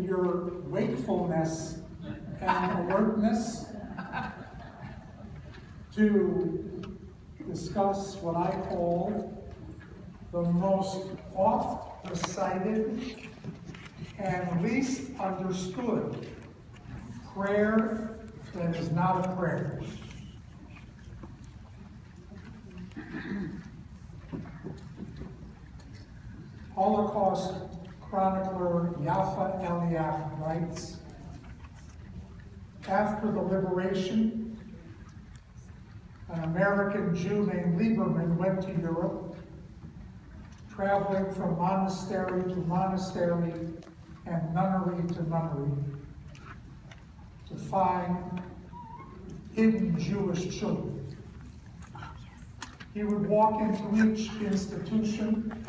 your wakefulness and alertness to discuss what I call the most oft-recited and least understood prayer that is not a prayer. Holocaust chronicler Yafa Eliach writes, after the liberation, an American Jew named Lieberman went to Europe, traveling from monastery to monastery and nunnery to nunnery to find hidden Jewish children. He would walk into each institution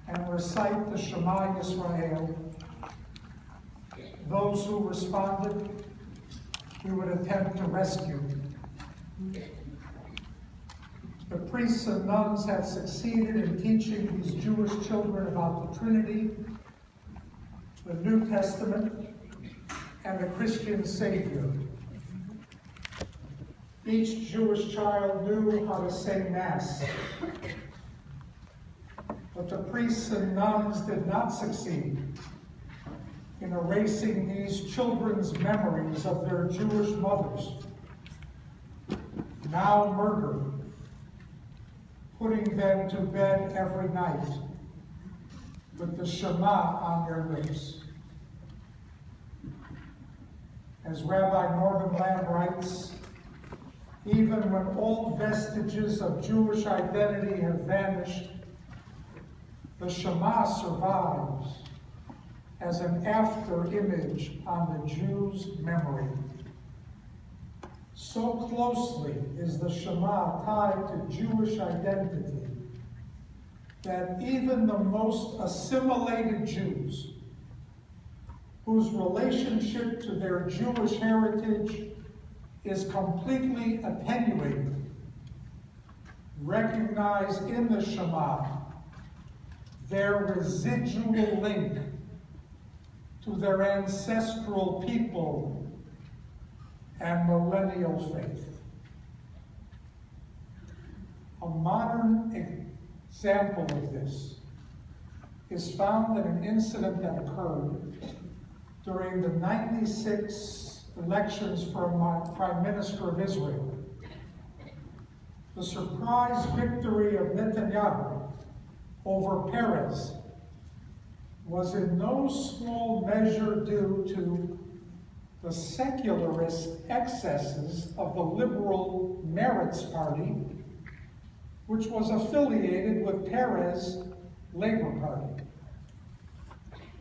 and recite the Shema Yisrael. Those who responded, he would attempt to rescue. The priests and nuns had succeeded in teaching these Jewish children about the Trinity, the New Testament, and the Christian Savior. Each Jewish child knew how to say Mass. But the priests and nuns did not succeed in erasing these children's memories of their Jewish mothers, now murdered, putting them to bed every night with the Shema on their lips. As Rabbi Norman Lamb writes, even when all vestiges of Jewish identity have vanished, the Shema survives as an after-image on the Jew's memory. So closely is the Shema tied to Jewish identity that even the most assimilated Jews, whose relationship to their Jewish heritage is completely attenuated, recognize in the Shema their residual link to their ancestral people and millennial faith. A modern example of this is found in an incident that occurred during the 96 elections for Prime Minister of Israel. The surprise victory of Netanyahu over Peres was in no small measure due to the secularist excesses of the liberal Meretz Party, which was affiliated with Peres' Labor Party.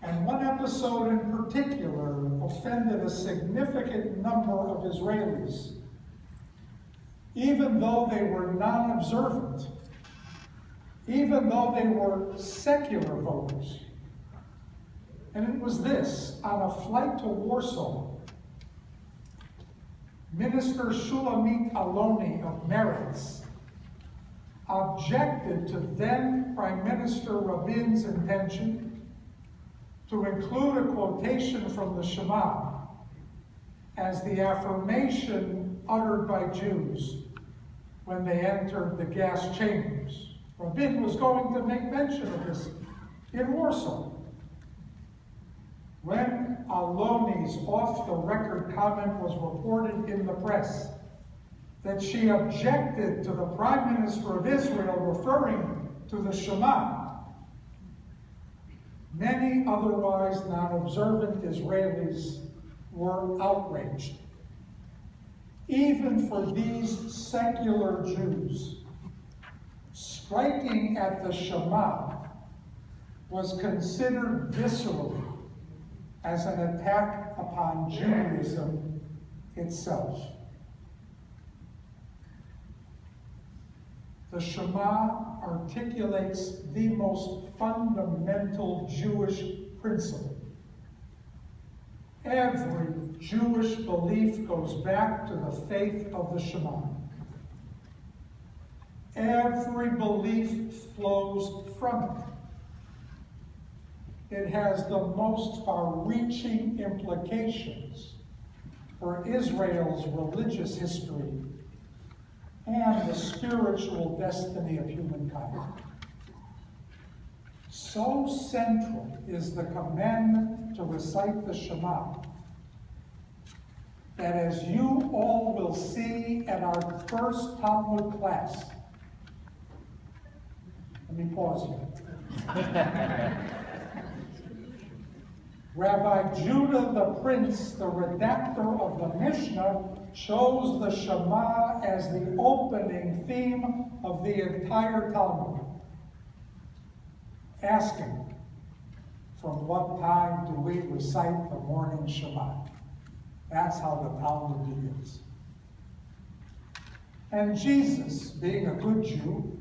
And one episode in particular offended a significant number of Israelis, even though they were non-observant, even though they were secular voters. And it was this: on a flight to Warsaw, Minister Shulamit Aloni of Meretz objected to then Prime Minister Rabin's intention to include a quotation from the Shema as the affirmation uttered by Jews when they entered the gas chambers. Rabin was going to make mention of this in Warsaw, when Aloni's off-the-record comment was reported in the press that she objected to the Prime Minister of Israel referring to the Shema. Many otherwise non-observant Israelis were outraged. Even for these secular Jews, striking at the Shema was considered viscerally as an attack upon Judaism itself. The Shema articulates the most fundamental Jewish principle. Every Jewish belief goes back to the faith of the Shema. Every belief flows from it has the most far-reaching implications for Israel's religious history and the spiritual destiny of humankind. So central is the commandment to recite the Shema that, as you all will see at our first Talmud class, let me pause here. Rabbi Judah the Prince, the redactor of the Mishnah, chose the Shema as the opening theme of the entire Talmud, asking, from what time do we recite the morning Shema? That's how the Talmud begins. And Jesus, being a good Jew,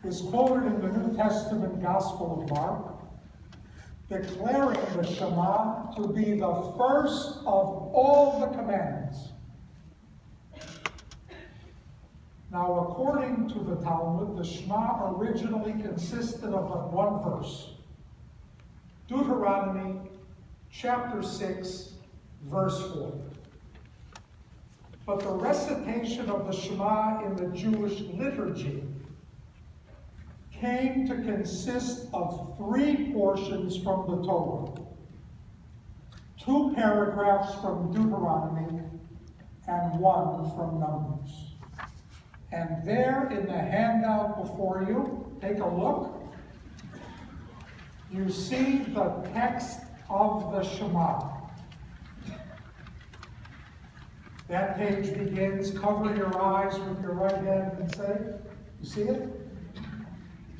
is quoted in the New Testament Gospel of Mark, declaring the Shema to be the first of all the commandments. Now, according to the Talmud, the Shema originally consisted of but one verse. Deuteronomy chapter 6, verse 4. But the recitation of the Shema in the Jewish liturgy came to consist of 3 portions from the Torah, 2 paragraphs from Deuteronomy, and 1 from Numbers. And there in the handout before you, take a look, you see the text of the Shema. That page begins, cover your eyes with your right hand and say, you see it?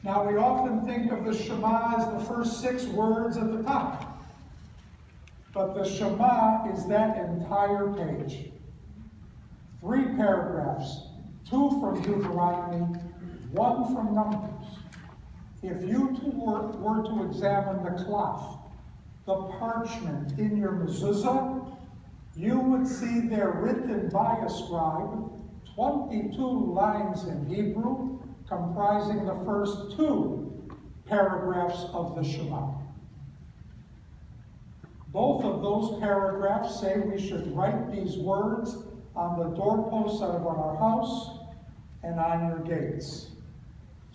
Now, we often think of the Shema as the first 6 words at the top. But the Shema is that entire page. 3 paragraphs, 2 from Deuteronomy, 1 from Numbers. If you were to examine the cloth, the parchment in your mezuzah, you would see there written by a scribe 22 lines in Hebrew, comprising the first 2 paragraphs of the Shema. Both of those paragraphs say we should write these words on the doorposts of our house and on your gates.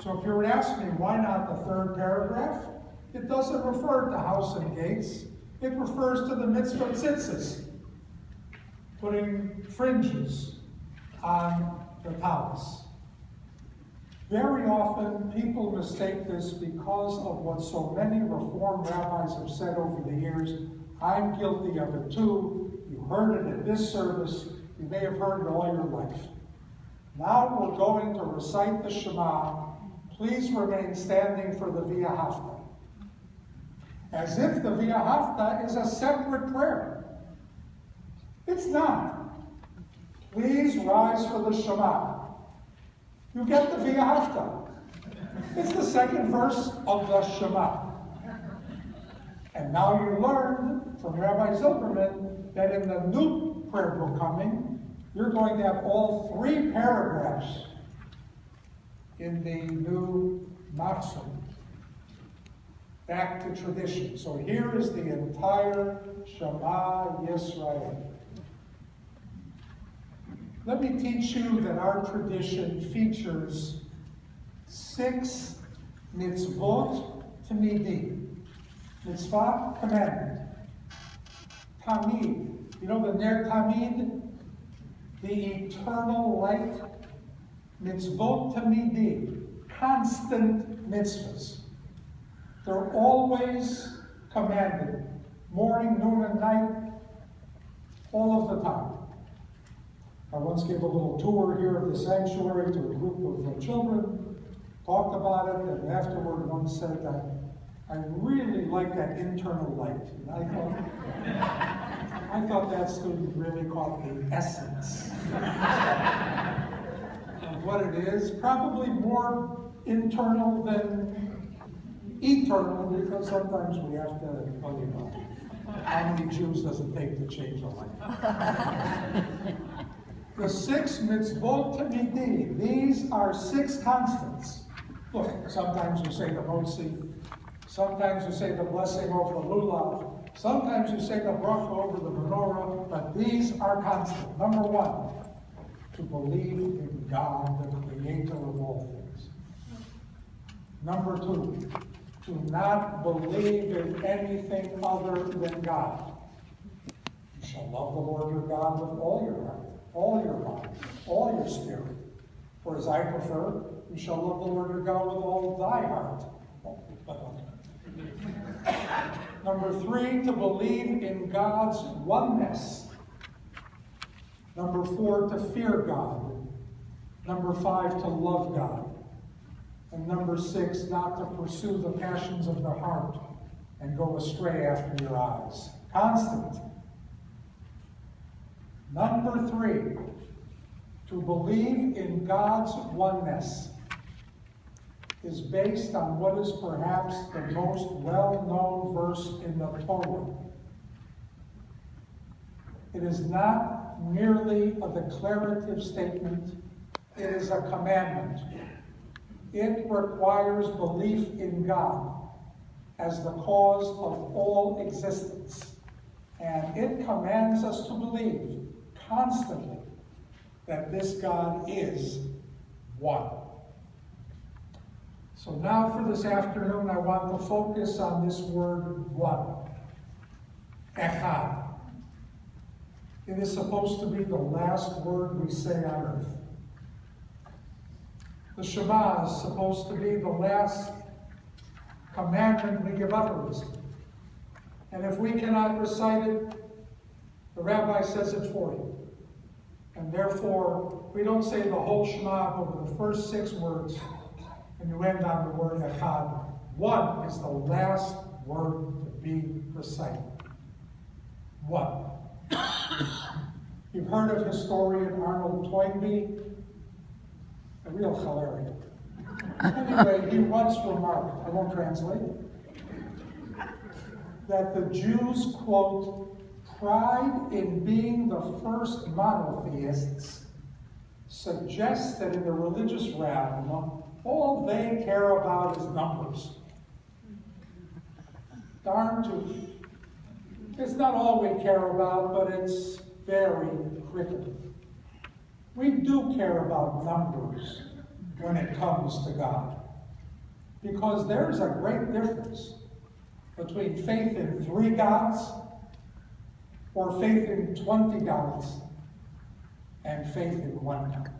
So if you were to ask me, why not the 3rd paragraph? It doesn't refer to house and gates. It refers to the mitzvah tzitzis, putting fringes on the tallis. Very often, people mistake this because of what so many Reform rabbis have said over the years. I'm guilty of it too. You heard it at this service. You may have heard it all your life. Now we're going to recite the Shema. Please remain standing for the Via Hafta. As if the Via Hafta is a separate prayer. It's not. Please rise for the Shema. You get the Via Hafta. It's the 2nd verse of the Shema. And now you learned from Rabbi Zilberman that in the new prayer book coming, you're going to have all 3 paragraphs in the new Matzah. Back to tradition. So here is the entire Shema Yisrael. Let me teach you that our tradition features 6 mitzvot tamidim. Mitzvah, commandment. Tamid. You know the Ner Tamid? The eternal light. Mitzvot tamidim. Constant mitzvahs. They're always commanded. Morning, noon, and night. All of the time. I once gave a little tour here of the sanctuary to a group of children, talked about it, and afterward one said that I really like that internal light. And I thought that student really caught the essence of what it is. Probably more internal than eternal, because sometimes we have to, well, you know, how many Jews does it take to change a life? The 6 mitzvot tamidi, these are 6 constants. Look, sometimes we say the Motzi, Sometimes you say the blessing over the lulav. Sometimes you say the bracha over the menorah, but these are constant. Number one, to believe in God, the creator of all things. Number two, to not believe in anything other than God. You shall love the Lord your God with all your heart, all your mind, all your spirit. Or as I prefer, you shall love the Lord your God with all thy heart. Number three, to believe in God's oneness. Number four, to fear God. Number five, to love God. And number six, not to pursue the passions of the heart and go astray after your eyes. Constant. Number three, to believe in God's oneness is based on what is perhaps the most well-known verse in the Torah. It is not merely a declarative statement, it is a commandment. It requires belief in God as the cause of all existence. And it commands us to believe constantly that this God is one. So now for this afternoon, I want to focus on this word one. Echad. It is supposed to be the last word we say on earth. The Shema is supposed to be the last commandment we give utterance to. And if we cannot recite it, the rabbi says it for you. And therefore, we don't say the whole Shema over the first 6 words, and you end on the word Echad. One is the last word to be recited. One. You've heard of historian Arnold Toynbee, a real hilarious. Anyway, he once remarked, I won't translate it, that the Jews, quote, pride in being the first monotheists suggests that in the religious realm, all they care about is numbers. Darn tootin'. It's not all we care about, but it's very critical. We do care about numbers when it comes to God, because there's a great difference between faith in 3 gods or faith in 20 gods and faith in 1 God.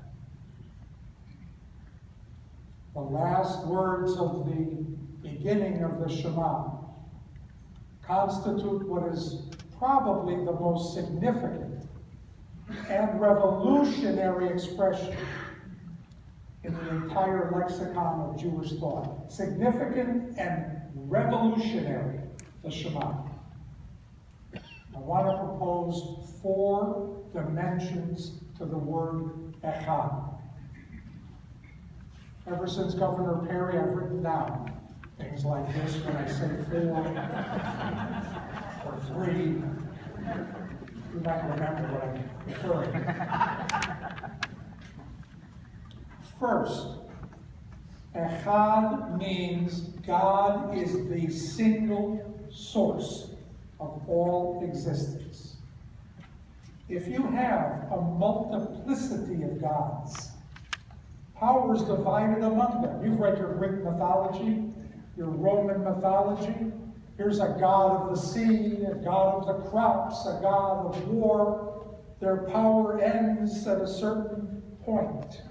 The last words of the beginning of the Shema constitute what is probably the most significant and revolutionary expression in the entire lexicon of Jewish thought. Significant and revolutionary, the Shema. I want to propose 4 dimensions to the word Echad. Ever since Governor Perry, I've written down things like this when I say 4 or 3. You might remember what I'm referring to. First, Echad means God is the single source of all existence. If you have a multiplicity of gods, power is divided among them. You've read your Greek mythology, your Roman mythology. Here's a god of the sea, a god of the crops, a god of war. Their power ends at a certain point.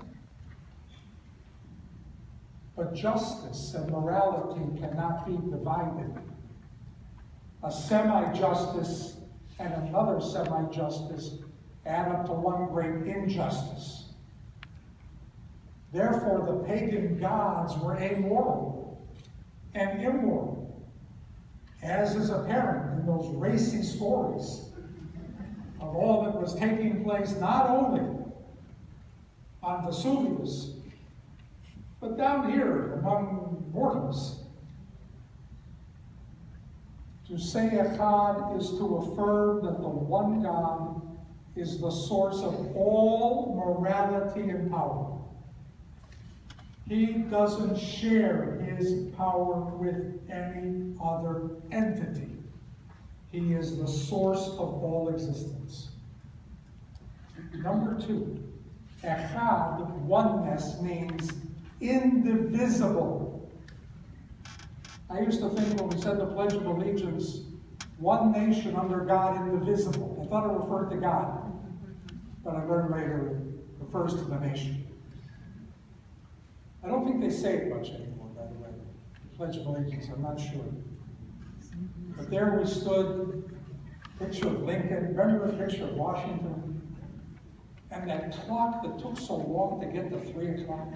But justice and morality cannot be divided. A semi-justice and another semi-justice add up to one great injustice. Therefore, the pagan gods were amoral and immoral, as is apparent in those racy stories of all that was taking place not only on Vesuvius, but down here among mortals. To say Echad is to affirm that the one God is the source of all morality and power. He doesn't share his power with any other entity. He is the source of all existence. Number two, echad, oneness, means indivisible. I used to think when we said the Pledge of Allegiance, one nation under God, indivisible. I thought it referred to God, but I learned later it refers to the nation. I don't think they say it much anymore, by the way. The Pledge of Allegiance, I'm not sure. But there we stood, picture of Lincoln, remember the picture of Washington? And that clock that took so long to get to 3 o'clock.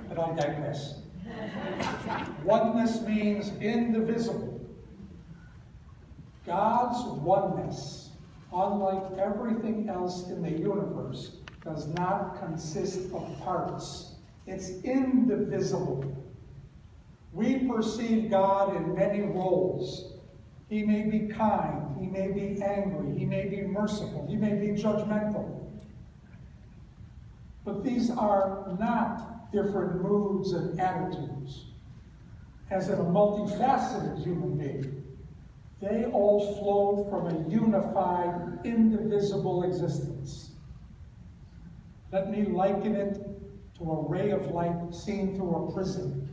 But I digress. Oneness means indivisible. God's oneness, unlike everything else in the universe, does not consist of parts. It's indivisible. We perceive God in many roles. He may be kind, he may be angry, he may be merciful, he may be judgmental. But these are not different moods and attitudes. As in a multifaceted human being, they all flow from a unified, indivisible existence. Let me liken it to a ray of light seen through a prism.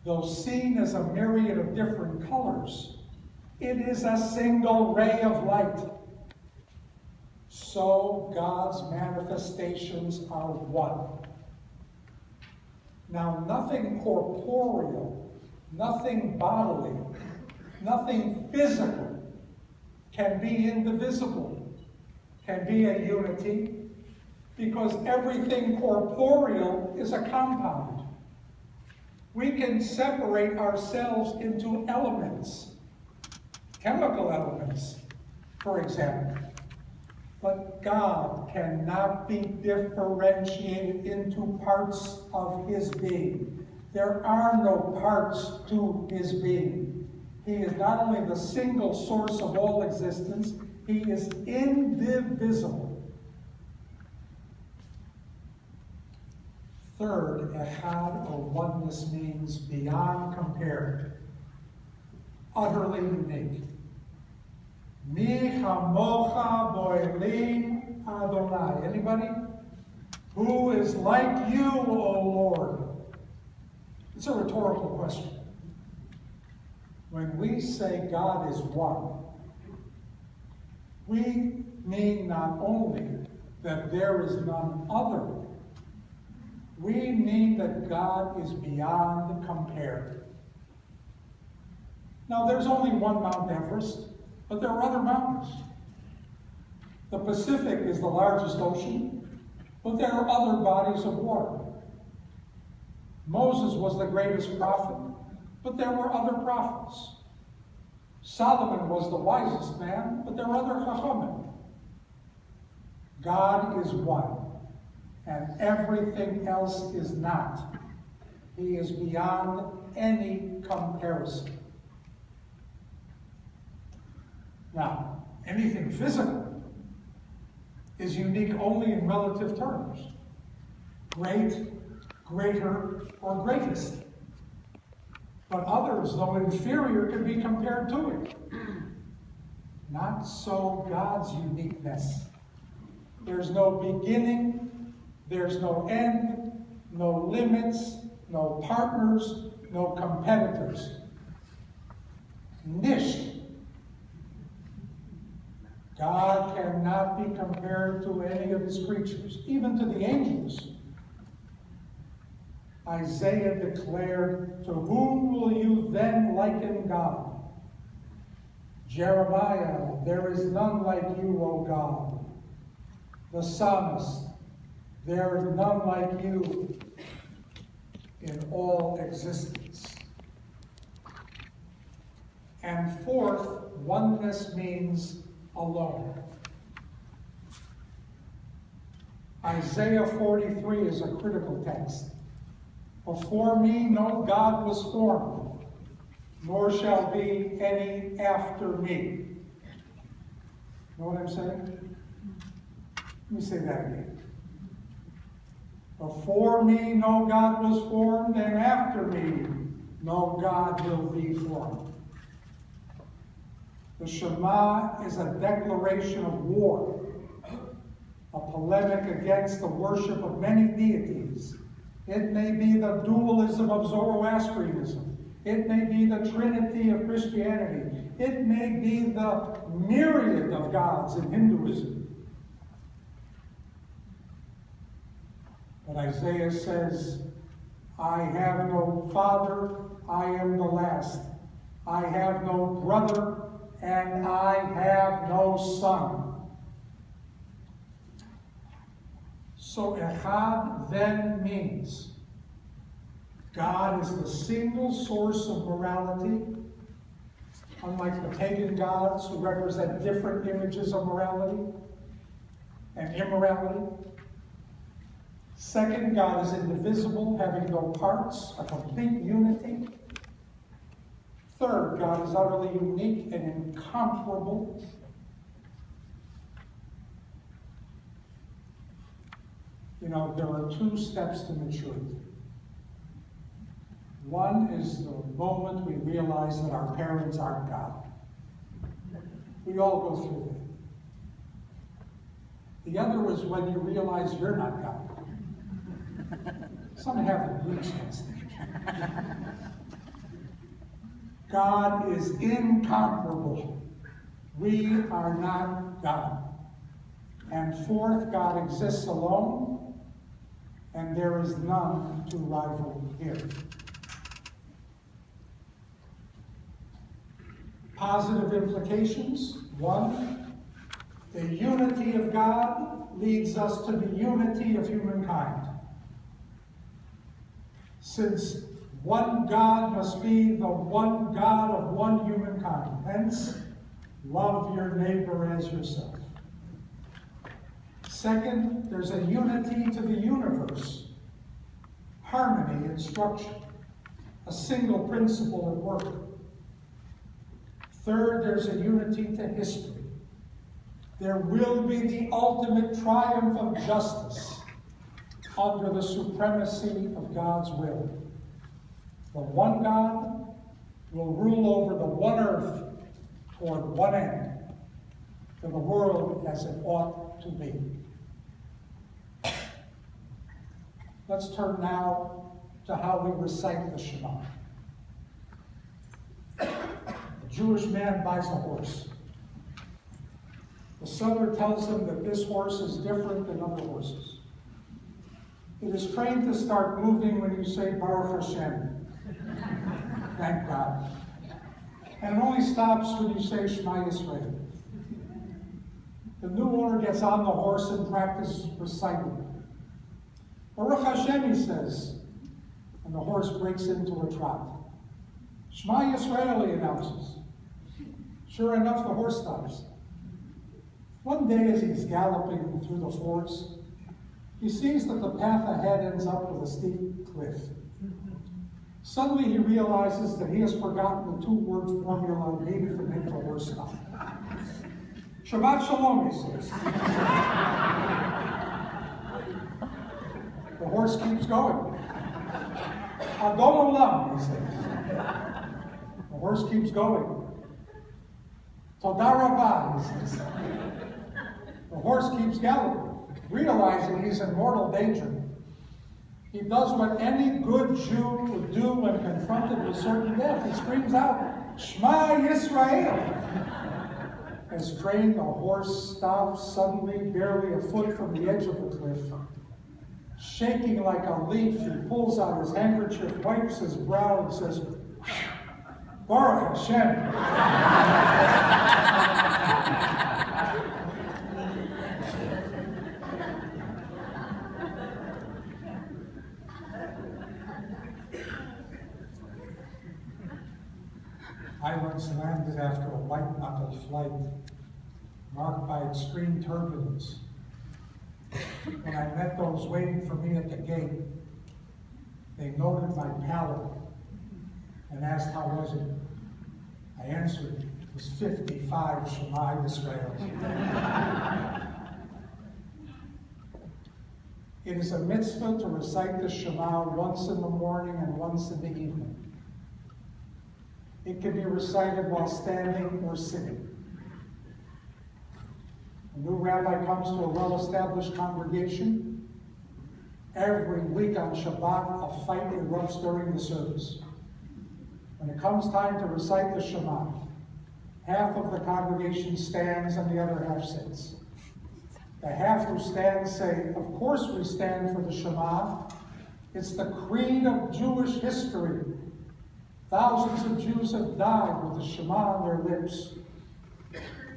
Though seen as a myriad of different colors, it is a single ray of light. So God's manifestations are one. Now, nothing corporeal, nothing bodily, nothing physical can be indivisible, can be a unity, because everything corporeal is a compound. We can separate ourselves into elements, chemical elements, for example. But God cannot be differentiated into parts of his being. There are no parts to his being. He is not only the single source of all existence, he is indivisible. Third, echad, or oneness, means beyond compare, utterly unique. Mi chamocha bo'elim Adonai. Anybody? Who is like you, O Lord? It's a rhetorical question. When we say God is one, we mean not only that there is none other, we mean that God is beyond compare. Now, there's only one Mount Everest, but there are other mountains. The Pacific is the largest ocean, but there are other bodies of water. Moses was the greatest prophet, but there were other prophets. Solomon was the wisest man, but there were other chachamim. God is one, and everything else is not. He is beyond any comparison. Now, anything physical is unique only in relative terms. Great, greater, or greatest. But others, though inferior, can be compared to it. Not so God's uniqueness. There's no beginning, there's no end, no limits, no partners, no competitors. Nisht. God cannot be compared to any of his creatures, even to the angels. Isaiah declared, "To whom will you then liken God?" Jeremiah, "There is none like you, O God." The psalmist, "There is none like you in all existence." And fourth, oneness means alone. Isaiah 43 is a critical text. "Before me no God was formed, nor shall be any after me." Know what I'm saying? Let me say that again. Before me no God was formed, and after me no God will be formed. The Shema is a declaration of war, a polemic against the worship of many deities. It may be the dualism of Zoroastrianism. It may be the Trinity of Christianity. It may be the myriad of gods in Hinduism. But Isaiah says, I have no father, I am the last. I have no brother, and I have no son. So Echad then means God is the single source of morality, unlike the pagan gods who represent different images of morality and immorality. Second, God is indivisible, having no parts, a complete unity. Third, God is utterly unique and incomparable. You know, there are two steps to maturity. One is the moment we realize that our parents aren't God. We all go through that. The other is when you realize you're not God. Some haven't reached that stage. God is incomparable. We are not God. And fourth, God exists alone, and there is none to rival him. Positive implications. One, the unity of God leads us to the unity of humankind. Since one God must be the one God of one humankind. Hence, love your neighbor as yourself. Second, there's a unity to the universe. Harmony and structure. A single principle at work. Third, there's a unity to history. There will be the ultimate triumph of justice under the supremacy of God's will. The one God will rule over the one earth toward one end, for the world as it ought to be. Let's turn now to how we recite the Shema. A Jewish man buys a horse. The seller tells him that this horse is different than other horses. It is trained to start moving when you say Baruch Hashem. Thank God. And it only stops when you say Shema Yisrael. The new owner gets on the horse and practices reciting. Baruch Hashem, he says, and the horse breaks into a trot. Shema Yisrael, he announces. Sure enough, the horse stops. One day as he's galloping through the forest, he sees that the path ahead ends up with a steep cliff. Suddenly he realizes that he has forgotten the two-word formula needed to make the horse stop. Shabbat Shalom, he says. The horse keeps going. Adon Olam, he says. The horse keeps going. Toda Rabah, he says. The horse keeps galloping, realizing he's in mortal danger. He does what any good Jew would do when confronted with certain death. He screams out, Shema Yisrael! As trained, the horse stops suddenly, barely a foot from the edge of the cliff. Shaking like a leaf, he pulls out his handkerchief, wipes his brow, and says, Baruch Hashem. I once landed after a white-knuckled flight marked by extreme turbulence. When I met those waiting for me at the gate, they noted my pallor and asked how was it. I answered, it was 55 Shema Yisrael. It is a mitzvah to recite the Shema once in the morning and once in the evening. It can be recited while standing or sitting. A new rabbi comes to a well-established congregation. Every week on Shabbat, a fight erupts during the service. When it comes time to recite the Shema, half of the congregation stands and the other half sits. The half who stand say, of course we stand for the Shema. It's the creed of Jewish history. Thousands of Jews have died with the Shema on their lips.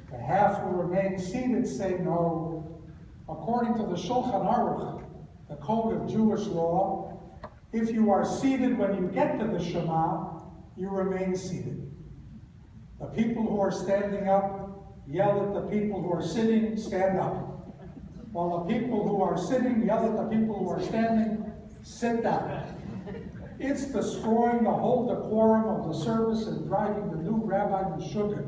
The half who remain seated say, no. According to the Shulchan Aruch, the code of Jewish law, if you are seated when you get to the Shema, you remain seated. The people who are standing up yell at the people who are sitting, stand up. While the people who are sitting yell at the people who are standing, sit down. It's destroying the whole decorum of the service and driving the new rabbi Meshuggah.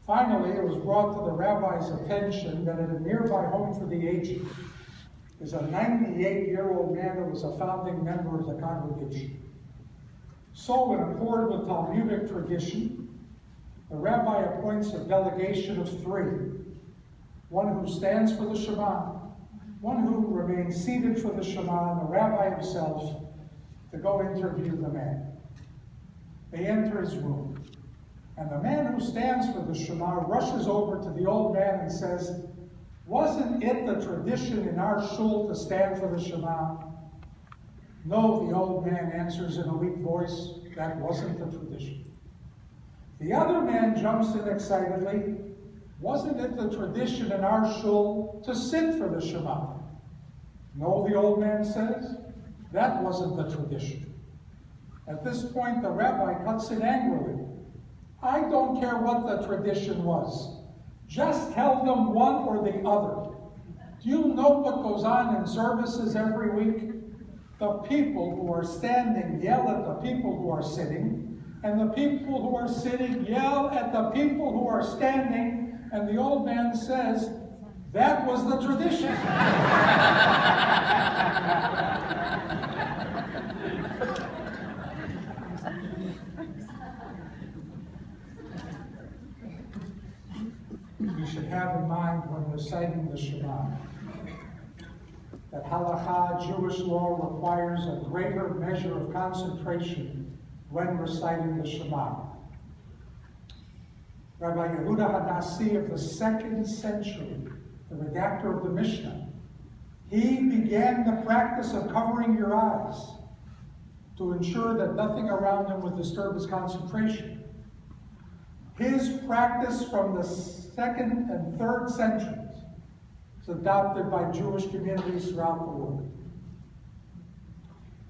Finally, it was brought to the rabbi's attention that at a nearby home for the aged is a 98-year-old man who was a founding member of the congregation. So, in accord with Talmudic tradition, the rabbi appoints a delegation of 3. One who stands for the Shema, one who remains seated for the Shema, and the rabbi himself to go interview the man. They enter his room, and the man who stands for the Shema rushes over to the old man and says, wasn't it the tradition in our shul to stand for the Shema? No, the old man answers in a weak voice, that wasn't the tradition. The other man jumps in excitedly, wasn't it the tradition in our shul to sit for the Shema? No, the old man says, that wasn't the tradition. At this point, the rabbi cuts in angrily. I don't care what the tradition was. Just tell them one or the other. Do you know what goes on in services every week? The people who are standing yell at the people who are sitting, and the people who are sitting yell at the people who are standing, and the old man says, that was the tradition. We should have in mind when reciting the Shema that halakha, Jewish law, requires a greater measure of concentration when reciting the Shema. Rabbi Yehuda HaNasi of the 2nd century, the redactor of the Mishnah, he began the practice of covering your eyes to ensure that nothing around him would disturb his concentration. His practice from the 2nd and 3rd centuries is adopted by Jewish communities throughout the world.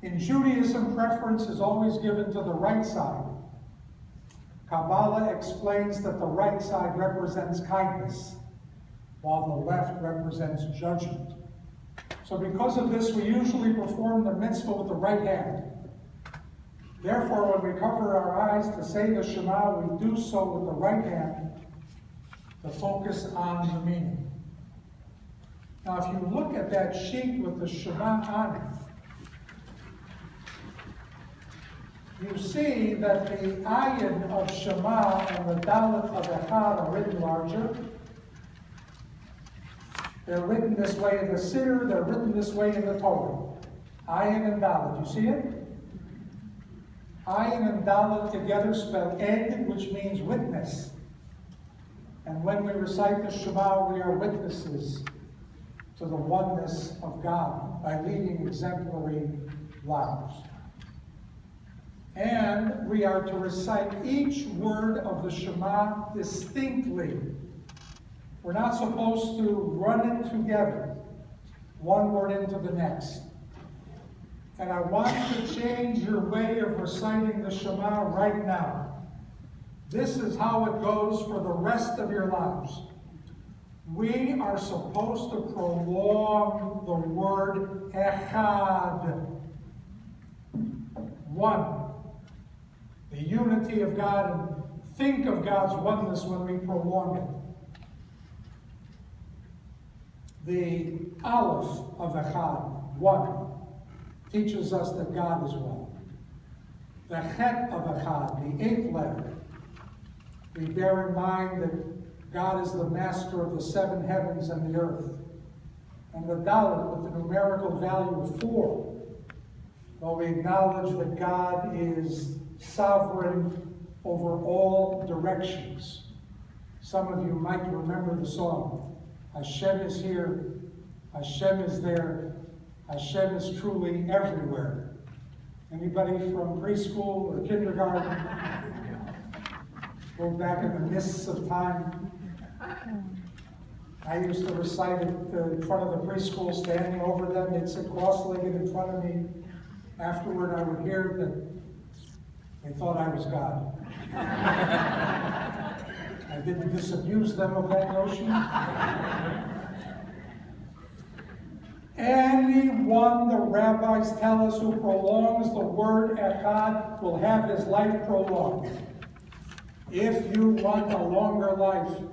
In Judaism, preference is always given to the right side. Kabbalah explains that the right side represents kindness, while the left represents judgment. So because of this, we usually perform the mitzvah with the right hand. Therefore, when we cover our eyes to say the Shema, we do so with the right hand to focus on the meaning. Now, if you look at that sheet with the Shema on it, you see that the ayin of Shema and the dalet of Echad are written larger. They're written this way in the Siddur, they're written this way in the Torah. Ayin and dalet, you see it? Ayin and dalet together spell ed, which means witness. And when we recite the Shema, we are witnesses to the oneness of God by leading exemplary lives. And we are to recite each word of the Shema distinctly. We're not supposed to run it together, one word into the next. And I want to change your way of reciting the Shema right now. This is how it goes for the rest of your lives. We are supposed to prolong the word Echad. One. The unity of God, and think of God's oneness when we prolong it. The Aleph of Echad, one, teaches us that God is one. The Chet of Echad, the eighth letter, we bear in mind that God is the master of the seven heavens and the earth. And the Dalet with the numerical value of 4. Well, we acknowledge that God is sovereign over all directions. Some of you might remember the song, Hashem is here, Hashem is there, Hashem is truly everywhere. Anybody from preschool or kindergarten? Go back in the mists of time. I used to recite it in front of the preschool, standing over them. They'd sit cross-legged in front of me. Afterward, I would hear that they thought I was God. I didn't disabuse them of that notion. Anyone, the rabbis tell us, who prolongs the word Echad will have his life prolonged. If you want a longer life,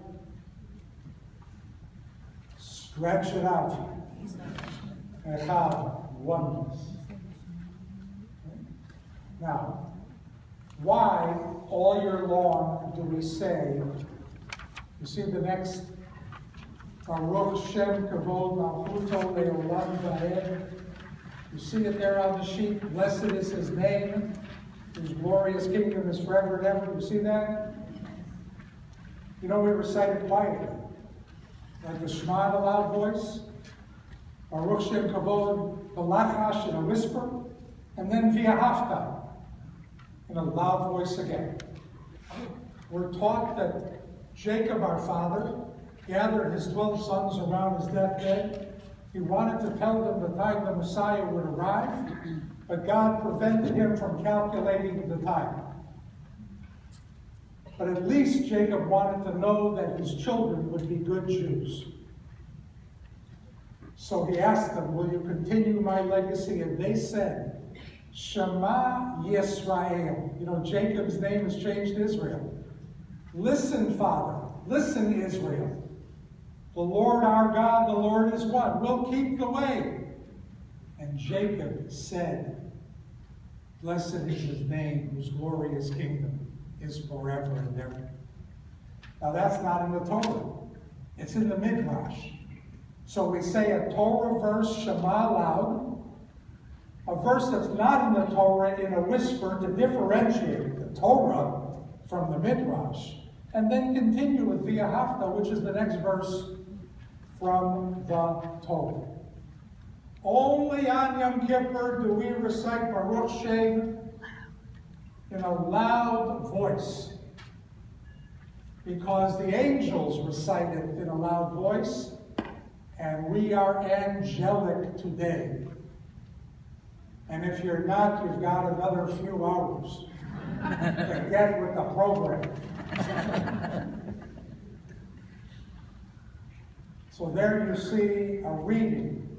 stretch it out. Echad, oneness. Now, why all year long do we say, you see the next, Baruch Shem Kavod Malchuto Le'olam Va'ed. You see it there on the sheet, blessed is his name, his glorious kingdom is forever and ever. You see that? You know, we recite it quietly, like the Shema in a loud voice, Baruch Shem Kavod B'lachash in a whisper, and then V'ahavta in a loud voice again. We're taught that Jacob, our father, gathered his 12 sons around his deathbed. He wanted to tell them the time the Messiah would arrive, but God prevented him from calculating the time. But at least Jacob wanted to know that his children would be good Jews. So he asked them, will you continue my legacy? And they said, Shema Yisrael. You know, Jacob's name is changed to Israel. Listen, Father. Listen, Israel. The Lord our God, the Lord is one. We'll keep the way. And Jacob said, blessed is his name, whose glorious kingdom is forever and ever. Now that's not in the Torah. It's in the Midrash. So we say a Torah verse, Shema loud, a verse that's not in the Torah in a whisper to differentiate the Torah from the Midrash, and then continue with V'ahavta, which is the next verse from the Torah. Only on Yom Kippur do we recite Baruch Shem in a loud voice, because the angels recite it in a loud voice, and we are angelic today. And if you're not, you've got another few hours to get with the program. So there you see a reading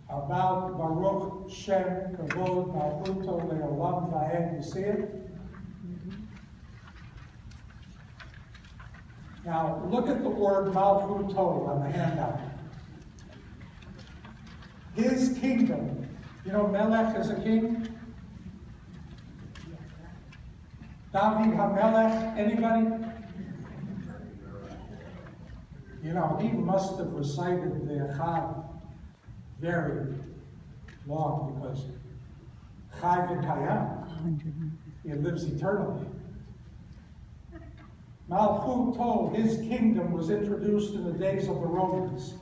about Baruch Shem Kavod Malchuto Le'olam Va'ed. You see it? Now look at the word Malchuto on the handout. His kingdom. You know, Melech is a king. David HaMelech, anybody? You know, he must have recited the Echad very long, because Chai v'Kayam, he lives eternally. Malchuto, his kingdom, was introduced in the days of the Romans.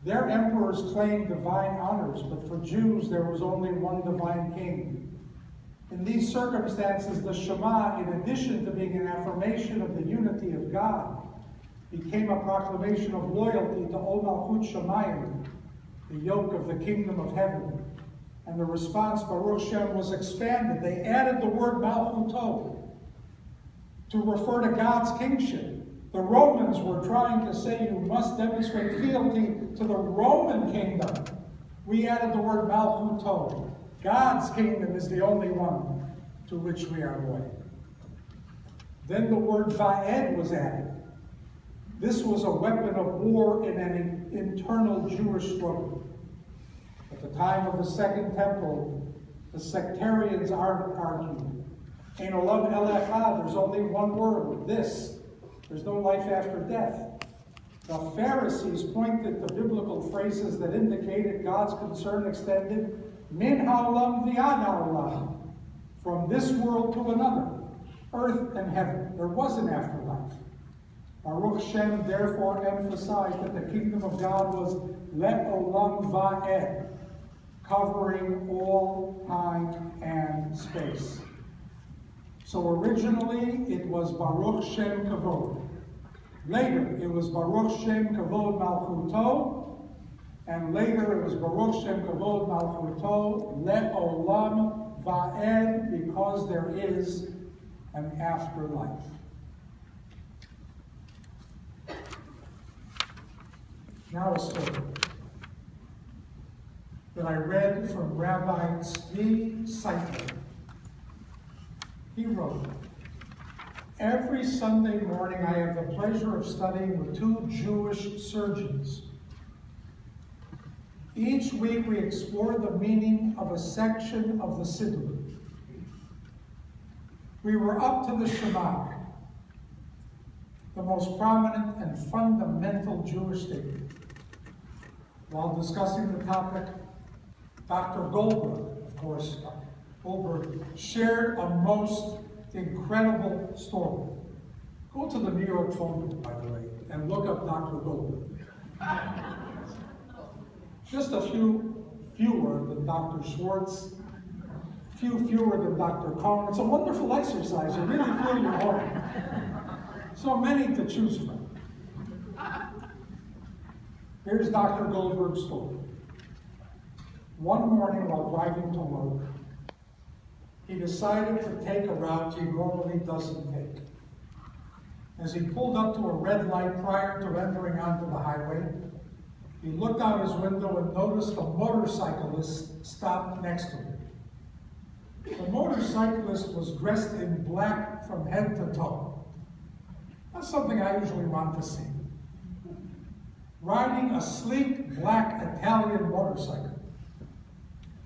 Their emperors claimed divine honors, but for Jews there was only one divine king. In these circumstances, the Shema, in addition to being an affirmation of the unity of God, became a proclamation of loyalty to Ol Malchut Shamayim, the yoke of the kingdom of heaven. And the response, Baruch Shem, was expanded. They added the word Malchuto to refer to God's kingship. The Romans were trying to say you must demonstrate fealty to the Roman kingdom. We added the word Malchuto. God's kingdom is the only one to which we are loyal. Then the word Va'ed was added. This was a weapon of war in an internal Jewish struggle. At the time of the Second Temple, the sectarians argued, Ein olam ela echad, there's only one word, this. There's no life after death. The Pharisees pointed to biblical phrases that indicated God's concern extended min ha'olam v'ad ha'olam, from this world to another, earth and heaven. There was an afterlife. Baruch Shem therefore emphasized that the kingdom of God was le'olam va'ed, covering all time and space. So originally it was Baruch Shem Kavod. Later it was Baruch Shem Kavod Malchuto, and later it was Baruch Shem Kavod Malchuto le'olam va'ed, because there is an afterlife. Now a story that I read from Rabbi Tzvi Seifert. He wrote, every Sunday morning I have the pleasure of studying with two Jewish surgeons. Each week we explore the meaning of a section of the Siddur. We were up to the Shema, the most prominent and fundamental Jewish statement. While discussing the topic, Dr. Goldberg, of course, Goldberg, shared a most incredible story. Go to the New York phone book, by the way, and look up Dr. Goldberg. Just a few fewer than Dr. Schwartz, few fewer than Dr. Cohen. It's a wonderful exercise. You really feel your home. So many to choose from. Here's Dr. Goldberg's story. One morning while driving to work, he decided to take a route he normally doesn't take. As he pulled up to a red light prior to entering onto the highway, he looked out his window and noticed a motorcyclist stopped next to him. The motorcyclist was dressed in black from head to toe. That's something I usually want to see. Riding a sleek black Italian motorcycle.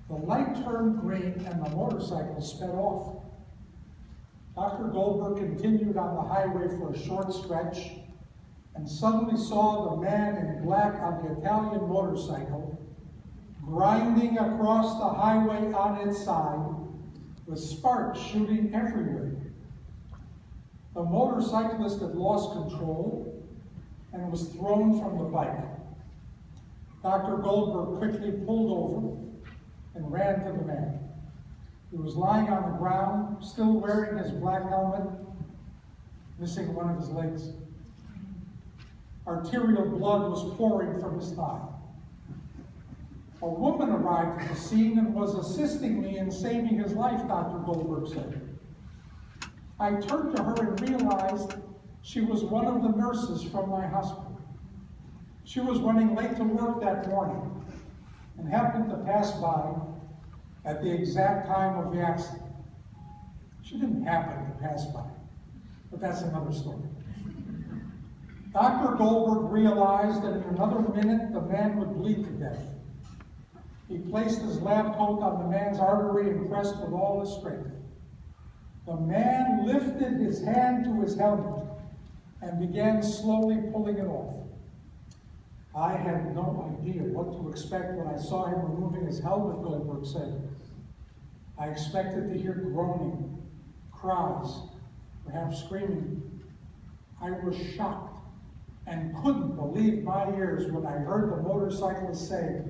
The light turned green and the motorcycle sped off. Dr. Goldberg continued on the highway for a short stretch and suddenly saw the man in black on the Italian motorcycle grinding across the highway on its side with sparks shooting everywhere. The motorcyclist had lost control and was thrown from the bike. Dr. Goldberg quickly pulled over and ran to the man. He was lying on the ground, still wearing his black helmet, missing one of his legs. Arterial blood was pouring from his thigh. A woman arrived at the scene and was assisting me in saving his life, Dr. Goldberg said. I turned to her and realized she was one of the nurses from my hospital. She was running late to work that morning and happened to pass by at the exact time of the accident. She didn't happen to pass by, but that's another story. Dr. Goldberg realized that in another minute the man would bleed to death. He placed his lab coat on the man's artery and pressed with all his strength. The man lifted his hand to his helmet and began slowly pulling it off. I had no idea what to expect when I saw him removing his helmet, Goldberg said. I expected to hear groaning, cries, perhaps screaming. I was shocked and couldn't believe my ears when I heard the motorcyclist say,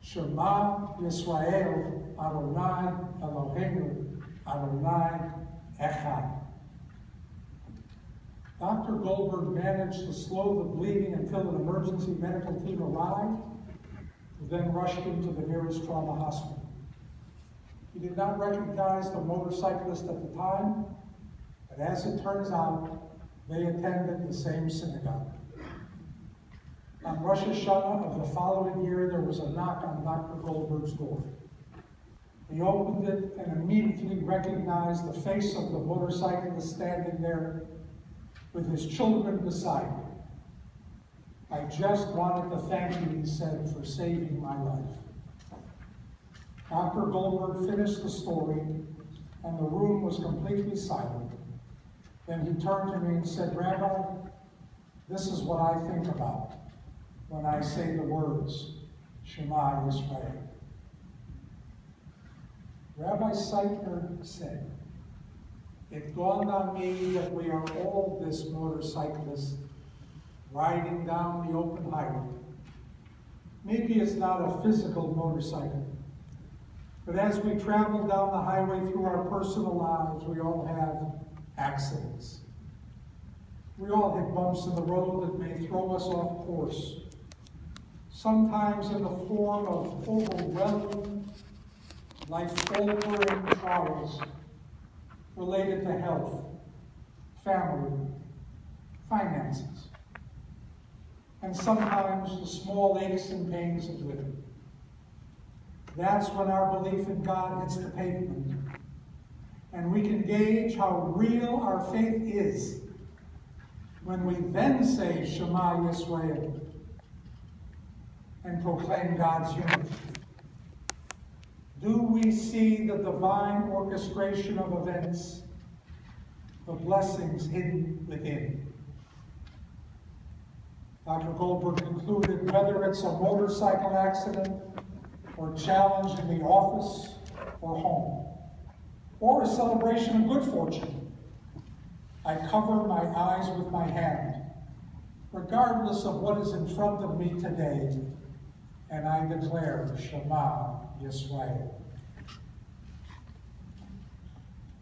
Shema Yisrael Adonai Eloheinu Adonai Echad. Dr. Goldberg managed to slow the bleeding until an emergency medical team arrived, who then rushed him to the nearest trauma hospital. He did not recognize the motorcyclist at the time, but as it turns out, they attended the same synagogue. On Rosh Hashanah of the following year, there was a knock on Dr. Goldberg's door. He opened it and immediately recognized the face of the motorcyclist standing there with his children beside him. I just wanted to thank you, he said, for saving my life. Dr. Goldberg finished the story, and the room was completely silent. Then he turned to me and said, Rabbi, this is what I think about when I say the words, Shema Yisrael. Rabbi Seitner said, it dawned on me that we are all this motorcyclist riding down the open highway. Maybe it's not a physical motorcycle, but as we travel down the highway through our personal lives, we all have accidents. We all hit bumps in the road that may throw us off course, sometimes in the form of overwhelming, life-altering trials related to health, family, finances, and sometimes the small aches and pains of living. That's when our belief in God hits the pavement, and we can gauge how real our faith is when we then say Shema Yisrael and proclaim God's unity. Do we see the divine orchestration of events, the blessings hidden within? Dr. Goldberg concluded, whether it's a motorcycle accident or challenge in the office or home, or a celebration of good fortune, I cover my eyes with my hand, regardless of what is in front of me today, and I declare Shema Yisrael.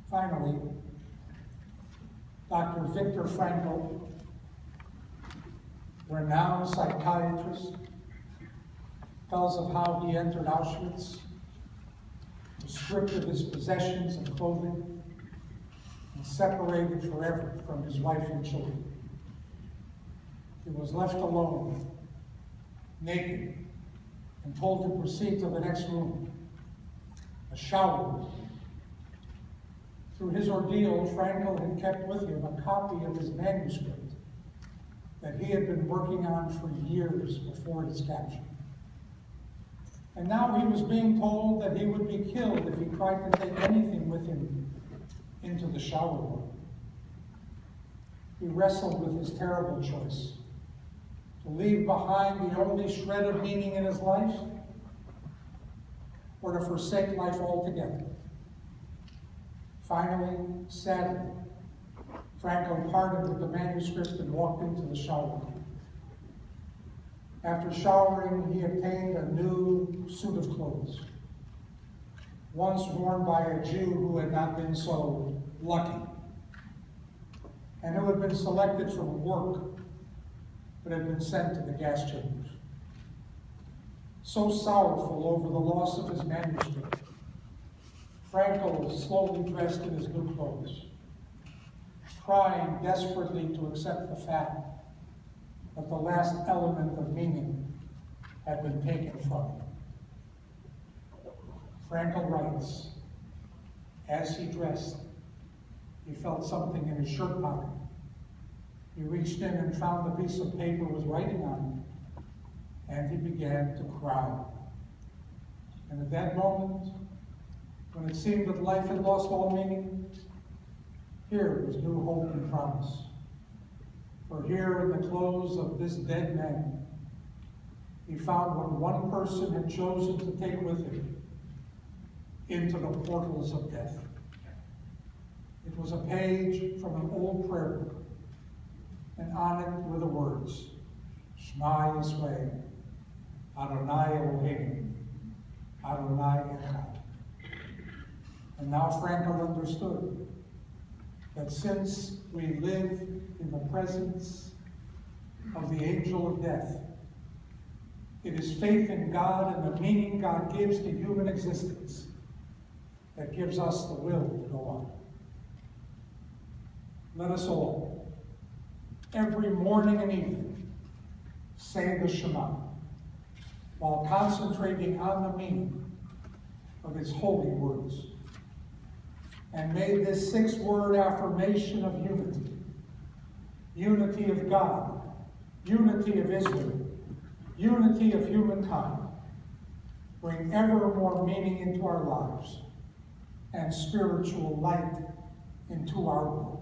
Finally, Dr. Viktor Frankl, renowned psychiatrist, tells of how he entered Auschwitz, was stripped of his possessions and clothing, and separated forever from his wife and children. He was left alone, naked, and told to proceed to the next room, a shower room. Through his ordeal, Frankl had kept with him a copy of his manuscript that he had been working on for years before his capture. And now he was being told that he would be killed if he tried to take anything with him into the shower room. He wrestled with his terrible choice: to leave behind the only shred of meaning in his life, or to forsake life altogether. Finally, sadly, Frankl parted with the manuscript and walked into the shower room. After showering, he obtained a new suit of clothes, once worn by a Jew who had not been so lucky, and who had been selected from work, but had been sent to the gas chambers. So sorrowful over the loss of his manuscript, Frankl slowly dressed in his new clothes, trying desperately to accept the fact that the last element of meaning had been taken from him. Frankl writes, as he dressed, he felt something in his shirt pocket. He reached in and found a piece of paper with writing on it, and he began to cry. And at that moment, when it seemed that life had lost all meaning, here was new hope and promise. For here in the clothes of this dead man, he found what one person had chosen to take with him into the portals of death. It was a page from an old prayer book, and on it were the words, Shema Yisrael, Adonai Eloheinu, Adonai Echad. And now Frankl understood that since we live in the presence of the angel of death, it is faith in God and the meaning God gives to human existence that gives us the will to go on. Let us all, every morning and evening, say the Shema, while concentrating on the meaning of its holy words. And may this 6-word affirmation of unity, unity of God, unity of Israel, unity of humankind, bring ever more meaning into our lives and spiritual light into our world.